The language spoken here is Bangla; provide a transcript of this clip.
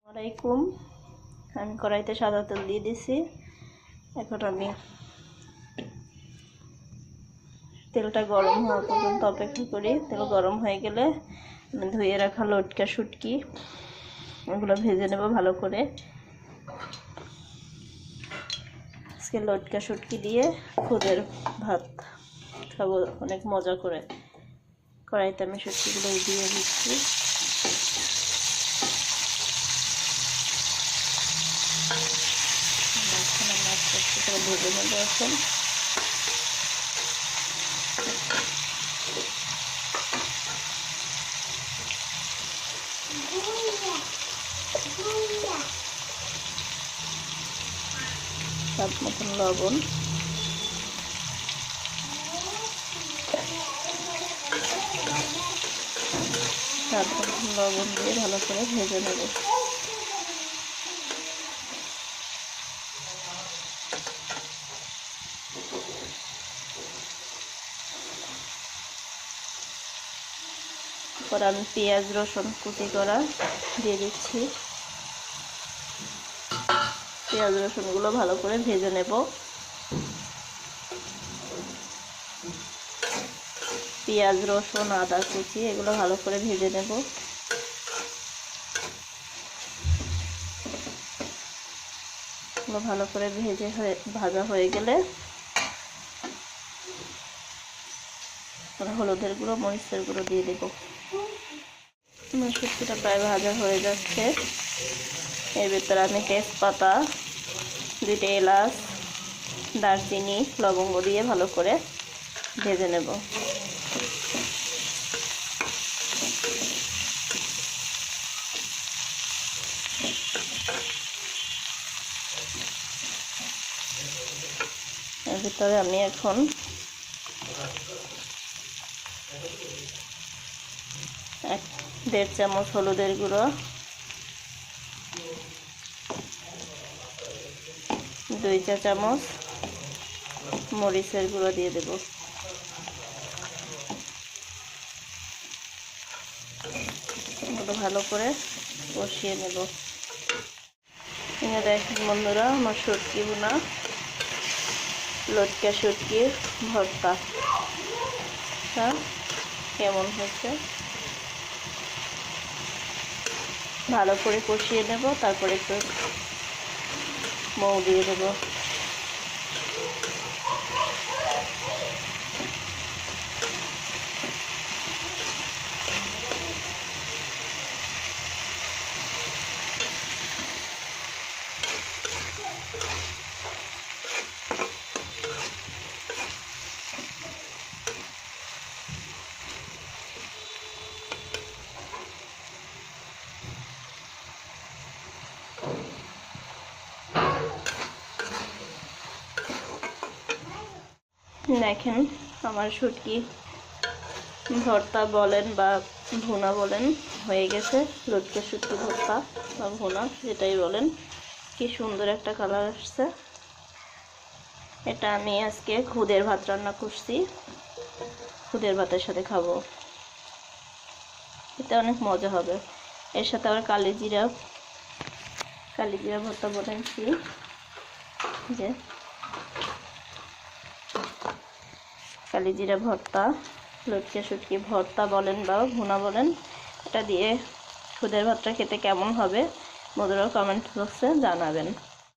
আলাইকুম। আমি কড়াইতে সাদা তেল দিয়ে দিছি। এখন আমি তেলটা গরম হওয়া পর্যন্ত অপেক্ষা করি। তেল গরম হয়ে গেলে আমি ধুয়ে রাখা লটকা শুটকি এগুলো ভেজে নেব ভালো করে। আজকে লটকা শুটকি দিয়ে খুদের ভাত খাবো অনেক মজা করে। কড়াইতে আমি শুটকিগুলো দিয়ে দিচ্ছি। ভেজে নেবো এখন। স্বাদ মতন লবণ, স্বাদ মতন লবণ দিয়ে ভালো করে ভেজে নেব। পরে আমি পেঁয়াজ রসুন কুচি করা দিয়ে দিচ্ছি। পেঁয়াজ রসুনগুলো ভালো করে ভেজে নেব। পেঁয়াজ রসুন আদা কুচি এগুলো ভালো করে ভেজে নেব। এগুলো ভালো করে ভাজা হয়ে গেলে হলুদের গুঁড়ো মরিচের গুঁড়ো দিয়ে দেব। শুটকিটা প্রায় ভাজা হয়ে যাচ্ছে। এর ভিতরে আমি তেজপাতা, 2টা এলাচ, দারচিনি, লবঙ্গ দিয়ে ভালো করে ভেজে নেব। এর ভিতরে আমি এখন 1.5 চামচ হলুদের গুঁড়ো, 2 চা চামচ মরিচের গুঁড়ো দিয়ে দেব। এগুলো ভালো করে কষিয়ে নেব। এখানে দেখেন বন্ধুরা, আমার শুটকি ভুনা লটকা শুটকির ভর্তা কেমন হয়েছে। ভালো করে কষিয়ে নেব, তারপরে একটু মৌ দিয়ে দেব। দেখেন আমার শুটকি ভর্তা বলেন বা ভুনা বলেন হয়ে গেছে। লটকা শুটকি ভর্তা বা ভুনা যেটাই বলেন, কি সুন্দর একটা কালার আসছে। এটা আমি আজকে খুদের ভাত রান্না করছি, খুদের ভাতের সাথে খাবো। এটা অনেক মজা হবে। এর সাথে আবার কালিজিরা ভর্তা বানাইছি। যে কালিজিরা ভর্তা, লটকা শুটকি ভর্তা বলেন বা ভুনা বলেন, এটা দিয়ে খুদের ভাতটা খেতে কেমন হবে বন্ধুরা কমেন্ট বক্সে জানাবেন।